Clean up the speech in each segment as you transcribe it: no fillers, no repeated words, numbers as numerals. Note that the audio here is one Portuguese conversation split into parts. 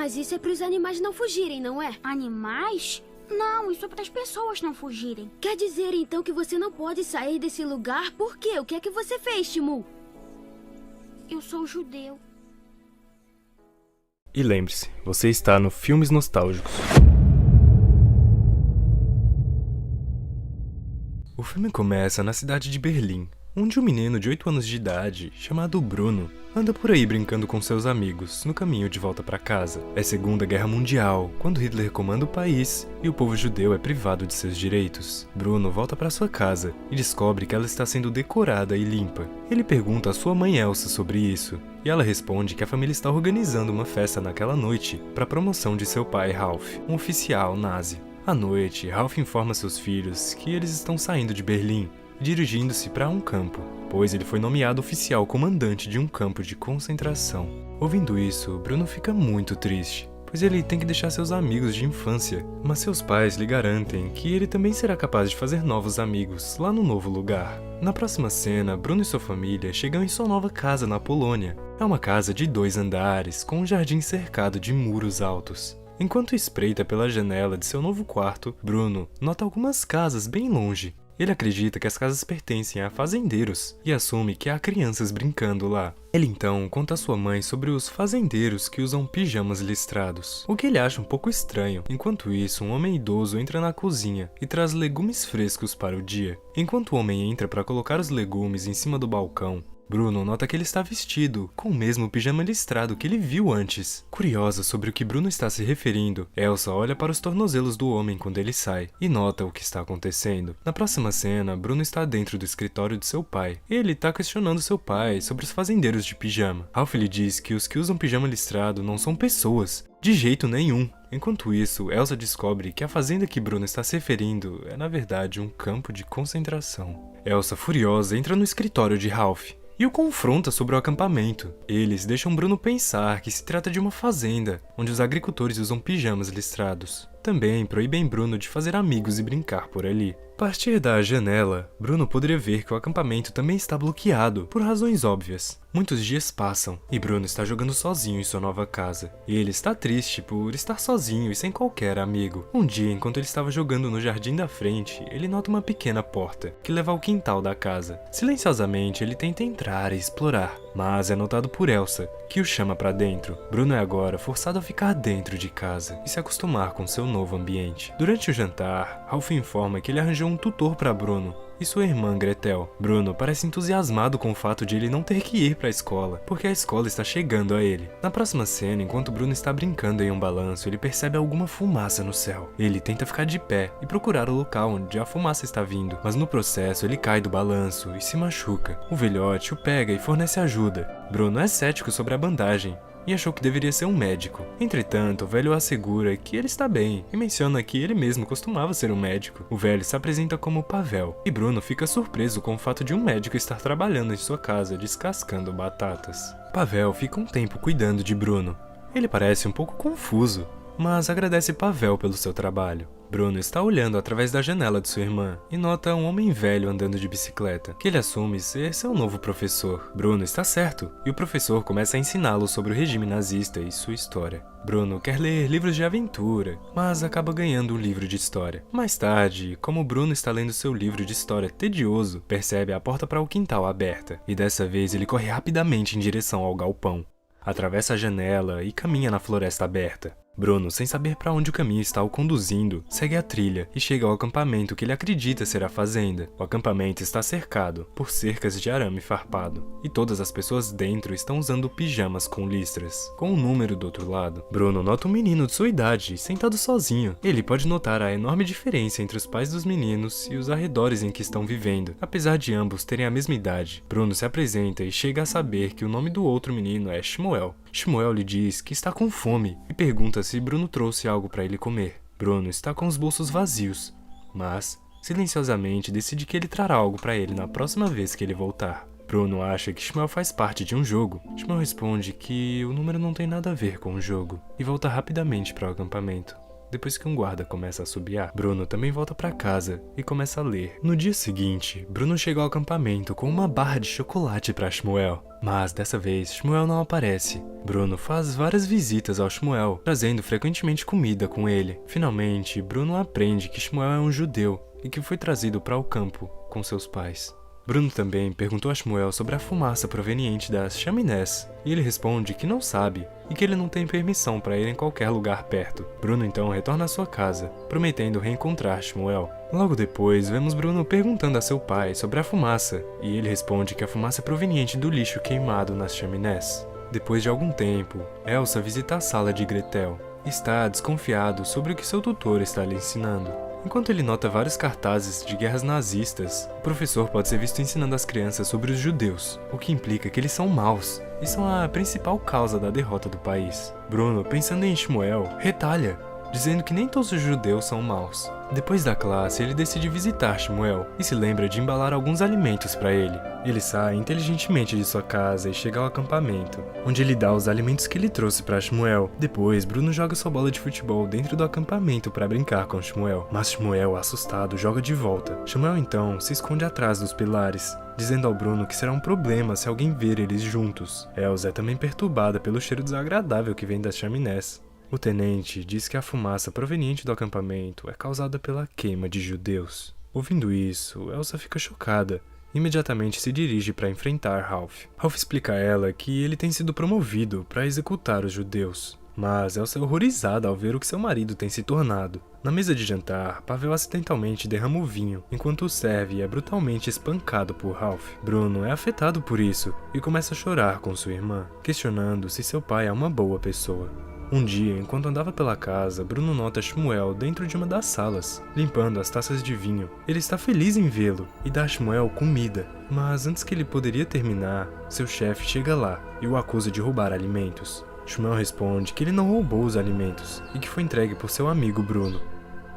Mas isso é para os animais não fugirem, não é? Animais? Não, isso é para as pessoas não fugirem. Quer dizer então que você não pode sair desse lugar? Por quê? O que é que você fez, Timur? Eu sou judeu. E lembre-se, você está no Filmes Nostálgicos. O filme começa na cidade de Berlim, onde um menino de 8 anos de idade, chamado Bruno, anda por aí brincando com seus amigos no caminho de volta para casa. É Segunda Guerra Mundial, quando Hitler comanda o país e o povo judeu é privado de seus direitos. Bruno volta para sua casa e descobre que ela está sendo decorada e limpa. Ele pergunta à sua mãe Elsa sobre isso, e ela responde que a família está organizando uma festa naquela noite para a promoção de seu pai Ralph, um oficial nazi. À noite, Ralph informa seus filhos que eles estão saindo de Berlim, dirigindo-se para um campo, pois ele foi nomeado oficial comandante de um campo de concentração. Ouvindo isso, Bruno fica muito triste, pois ele tem que deixar seus amigos de infância, mas seus pais lhe garantem que ele também será capaz de fazer novos amigos lá no novo lugar. Na próxima cena, Bruno e sua família chegam em sua nova casa na Polônia. É uma casa de 2 andares, com um jardim cercado de muros altos. Enquanto espreita pela janela de seu novo quarto, Bruno nota algumas casas bem longe. Ele acredita que as casas pertencem a fazendeiros e assume que há crianças brincando lá. Ele então conta à sua mãe sobre os fazendeiros que usam pijamas listrados, o que ele acha um pouco estranho. Enquanto isso, um homem idoso entra na cozinha e traz legumes frescos para o dia. Enquanto o homem entra para colocar os legumes em cima do balcão, Bruno nota que ele está vestido com o mesmo pijama listrado que ele viu antes. Curiosa sobre o que Bruno está se referindo, Elsa olha para os tornozelos do homem quando ele sai e nota o que está acontecendo. Na próxima cena, Bruno está dentro do escritório de seu pai. Ele está questionando seu pai sobre os fazendeiros de pijama. Ralph lhe diz que os que usam pijama listrado não são pessoas, de jeito nenhum. Enquanto isso, Elsa descobre que a fazenda que Bruno está se referindo é na verdade um campo de concentração. Elsa, furiosa, entra no escritório de Ralph e o confronta sobre o acampamento. Eles deixam Bruno pensar que se trata de uma fazenda, onde os agricultores usam pijamas listrados. Também proíbem Bruno de fazer amigos e brincar por ali. A partir da janela, Bruno poderia ver que o acampamento também está bloqueado, por razões óbvias. Muitos dias passam, e Bruno está jogando sozinho em sua nova casa. Ele está triste por estar sozinho e sem qualquer amigo. Um dia, enquanto ele estava jogando no jardim da frente, ele nota uma pequena porta, que leva ao quintal da casa. Silenciosamente, ele tenta entrar e explorar, mas é notado por Elsa, que o chama para dentro. Bruno é agora forçado a ficar dentro de casa e se acostumar com seu novo ambiente. Durante o jantar, Ralph informa que ele arranjou um tutor para Bruno e sua irmã Gretel. Bruno parece entusiasmado com o fato de ele não ter que ir para a escola, porque a escola está chegando a ele. Na próxima cena, enquanto Bruno está brincando em um balanço, ele percebe alguma fumaça no céu. Ele tenta ficar de pé e procurar o local onde a fumaça está vindo, mas no processo ele cai do balanço e se machuca. O velhote o pega e fornece ajuda. Bruno é cético sobre a bandagem e achou que deveria ser um médico. Entretanto, o velho assegura que ele está bem e menciona que ele mesmo costumava ser um médico. O velho se apresenta como Pavel, e Bruno fica surpreso com o fato de um médico estar trabalhando em sua casa descascando batatas. Pavel fica um tempo cuidando de Bruno. Ele parece um pouco confuso, mas agradece Pavel pelo seu trabalho. Bruno está olhando através da janela de sua irmã e nota um homem velho andando de bicicleta, que ele assume ser seu novo professor. Bruno está certo, e o professor começa a ensiná-lo sobre o regime nazista e sua história. Bruno quer ler livros de aventura, mas acaba ganhando um livro de história. Mais tarde, como Bruno está lendo seu livro de história tedioso, percebe a porta para o quintal aberta, e dessa vez ele corre rapidamente em direção ao galpão. Atravessa a janela e caminha na floresta aberta. Bruno, sem saber para onde o caminho está o conduzindo, segue a trilha e chega ao acampamento que ele acredita ser a fazenda. O acampamento está cercado por cercas de arame farpado, e todas as pessoas dentro estão usando pijamas com listras, com um número do outro lado. Bruno nota um menino de sua idade, sentado sozinho. Ele pode notar a enorme diferença entre os pais dos meninos e os arredores em que estão vivendo, apesar de ambos terem a mesma idade. Bruno se apresenta e chega a saber que o nome do outro menino é Shmuel. Shmuel lhe diz que está com fome e pergunta se Bruno trouxe algo para ele comer. Bruno está com os bolsos vazios, mas silenciosamente decide que ele trará algo para ele na próxima vez que ele voltar. Bruno acha que Shmuel faz parte de um jogo. Shmuel responde que o número não tem nada a ver com o jogo e volta rapidamente para o acampamento. depois que um guarda começa a assobiar. Bruno também volta para casa e começa a ler. No dia seguinte, Bruno chega ao acampamento com uma barra de chocolate para Shmuel. Mas dessa vez, Shmuel não aparece. Bruno faz várias visitas ao Shmuel, trazendo frequentemente comida com ele. Finalmente, Bruno aprende que Shmuel é um judeu e que foi trazido para o campo com seus pais. Bruno também perguntou a Shmuel sobre a fumaça proveniente das chaminés, e ele responde que não sabe e que ele não tem permissão para ir em qualquer lugar perto. Bruno então retorna à sua casa, prometendo reencontrar Shmuel. Logo depois, vemos Bruno perguntando a seu pai sobre a fumaça, e ele responde que a fumaça é proveniente do lixo queimado nas chaminés. Depois de algum tempo, Elsa visita a sala de Gretel e está desconfiado sobre o que seu tutor está lhe ensinando. Enquanto ele nota vários cartazes de guerras nazistas, o professor pode ser visto ensinando as crianças sobre os judeus, o que implica que eles são maus e são a principal causa da derrota do país. Bruno, pensando em Shmuel, retalha, dizendo que nem todos os judeus são maus. Depois da classe, ele decide visitar Shmuel e se lembra de embalar alguns alimentos para ele. Ele sai inteligentemente de sua casa e chega ao acampamento, onde ele dá os alimentos que ele trouxe para Shmuel. Depois, Bruno joga sua bola de futebol dentro do acampamento para brincar com Shmuel, mas Shmuel, assustado, joga de volta. Shmuel então se esconde atrás dos pilares, dizendo ao Bruno que será um problema se alguém ver eles juntos. Elsa é também perturbada pelo cheiro desagradável que vem das chaminés. O tenente diz que a fumaça proveniente do acampamento é causada pela queima de judeus. Ouvindo isso, Elsa fica chocada e imediatamente se dirige para enfrentar Ralph. Ralph explica a ela que ele tem sido promovido para executar os judeus, mas Elsa é horrorizada ao ver o que seu marido tem se tornado. Na mesa de jantar, Pavel acidentalmente derrama o vinho, enquanto o serve é brutalmente espancado por Ralph. Bruno é afetado por isso e começa a chorar com sua irmã, questionando se seu pai é uma boa pessoa. Um dia, enquanto andava pela casa, Bruno nota Shmuel dentro de uma das salas, limpando as taças de vinho. Ele está feliz em vê-lo e dá a Shmuel comida, mas antes que ele poderia terminar, seu chefe chega lá e o acusa de roubar alimentos. Shmuel responde que ele não roubou os alimentos e que foi entregue por seu amigo Bruno.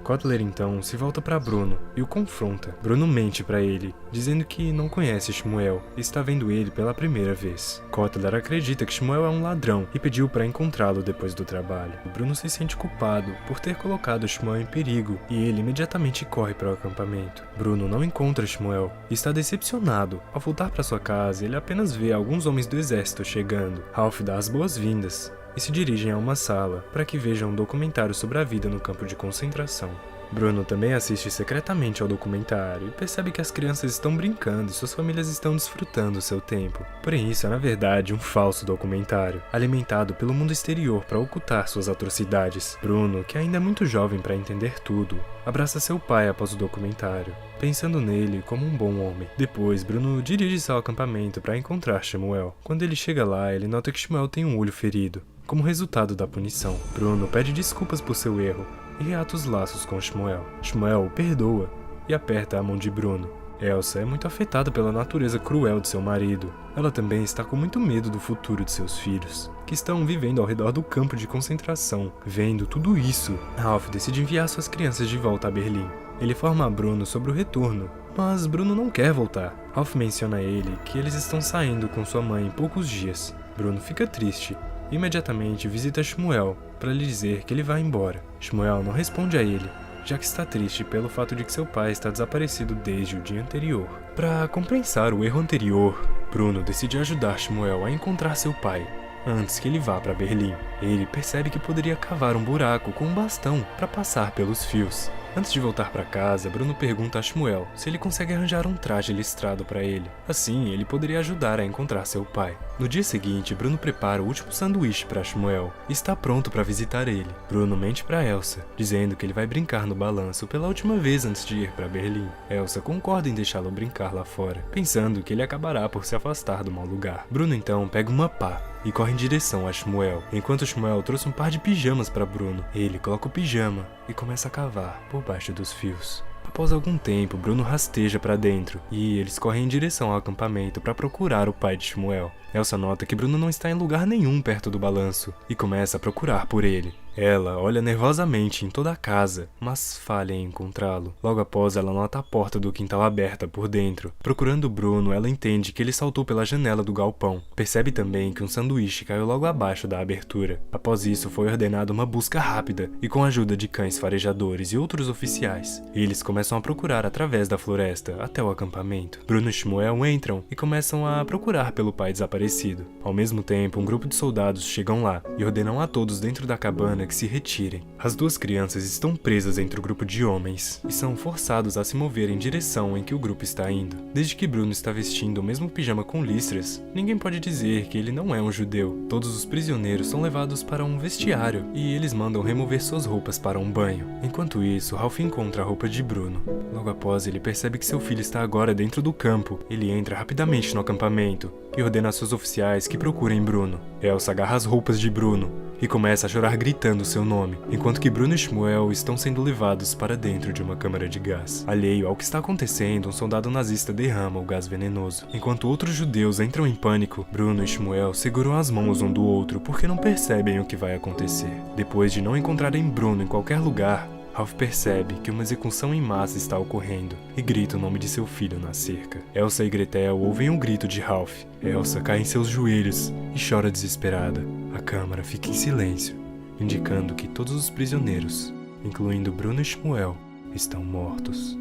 Kotler então se volta para Bruno e o confronta. Bruno mente para ele, dizendo que não conhece Shmuel e está vendo ele pela primeira vez. Kotler acredita que Shmuel é um ladrão e pediu para encontrá-lo depois do trabalho. Bruno se sente culpado por ter colocado Shmuel em perigo e ele imediatamente corre para o acampamento. Bruno não encontra Shmuel e está decepcionado. Ao voltar para sua casa, ele apenas vê alguns homens do exército chegando. Ralph dá as boas-vindas e se dirigem a uma sala para que vejam um documentário sobre a vida no campo de concentração. Bruno também assiste secretamente ao documentário e percebe que as crianças estão brincando e suas famílias estão desfrutando seu tempo. Porém, isso é na verdade um falso documentário, alimentado pelo mundo exterior para ocultar suas atrocidades. Bruno, que ainda é muito jovem para entender tudo, abraça seu pai após o documentário, pensando nele como um bom homem. Depois, Bruno dirige-se ao acampamento para encontrar Shmuel. Quando ele chega lá, ele nota que Shmuel tem um olho ferido, como resultado da punição. Bruno pede desculpas por seu erro e reata os laços com Shmuel. Shmuel o perdoa e aperta a mão de Bruno. Elsa é muito afetada pela natureza cruel de seu marido. Ela também está com muito medo do futuro de seus filhos, que estão vivendo ao redor do campo de concentração. Vendo tudo isso, Ralph decide enviar suas crianças de volta a Berlim. Ele informa a Bruno sobre o retorno, mas Bruno não quer voltar. Ralph menciona a ele que eles estão saindo com sua mãe em poucos dias. Bruno fica triste e imediatamente visita Shmuel para lhe dizer que ele vai embora. Shmuel não responde a ele, já que está triste pelo fato de que seu pai está desaparecido desde o dia anterior. Para compensar o erro anterior, Bruno decide ajudar Shmuel a encontrar seu pai antes que ele vá para Berlim. Ele percebe que poderia cavar um buraco com um bastão para passar pelos fios. Antes de voltar para casa, Bruno pergunta a Shmuel se ele consegue arranjar um traje listrado para ele. Assim, ele poderia ajudar a encontrar seu pai. No dia seguinte, Bruno prepara o último sanduíche para Shmuel e está pronto para visitar ele. Bruno mente para Elsa, dizendo que ele vai brincar no balanço pela última vez antes de ir para Berlim. Elsa concorda em deixá-lo brincar lá fora, pensando que ele acabará por se afastar do mau lugar. Bruno então pega uma pá e corre em direção a Shmuel, enquanto Shmuel trouxe um par de pijamas para Bruno. Ele coloca o pijama e começa a cavar por baixo dos fios. Após algum tempo, Bruno rasteja para dentro e eles correm em direção ao acampamento para procurar o pai de Shmuel. Elsa nota que Bruno não está em lugar nenhum perto do balanço e começa a procurar por ele. Ela olha nervosamente em toda a casa, mas falha em encontrá-lo. Logo após, ela nota a porta do quintal aberta por dentro. Procurando Bruno, ela entende que ele saltou pela janela do galpão. Percebe também que um sanduíche caiu logo abaixo da abertura. Após isso, foi ordenada uma busca rápida e com a ajuda de cães farejadores e outros oficiais. Eles começam a procurar através da floresta até o acampamento. Bruno e Shmuel entram e começam a procurar pelo pai desaparecido. Ao mesmo tempo, um grupo de soldados chegam lá e ordenam a todos dentro da cabana que se retirem. As duas crianças estão presas entre o grupo de homens e são forçados a se mover em direção em que o grupo está indo. Desde que Bruno está vestindo o mesmo pijama com listras, ninguém pode dizer que ele não é um judeu. Todos os prisioneiros são levados para um vestiário e eles mandam remover suas roupas para um banho. Enquanto isso, Ralph encontra a roupa de Bruno. Logo após, ele percebe que seu filho está agora dentro do campo. Ele entra rapidamente no acampamento e ordena a seus oficiais que procurem Bruno. Elsa agarra as roupas de Bruno e começa a chorar gritando seu nome, enquanto que Bruno e Shmuel estão sendo levados para dentro de uma câmara de gás. Alheio ao que está acontecendo, um soldado nazista derrama o gás venenoso. Enquanto outros judeus entram em pânico, Bruno e Shmuel seguram as mãos um do outro porque não percebem o que vai acontecer. Depois de não encontrarem Bruno em qualquer lugar, Ralph percebe que uma execução em massa está ocorrendo e grita o nome de seu filho na cerca. Elsa e Gretel ouvem um grito de Ralph. Elsa cai em seus joelhos e chora desesperada. A câmara fica em silêncio, indicando que todos os prisioneiros, incluindo Bruno e Shmuel, estão mortos.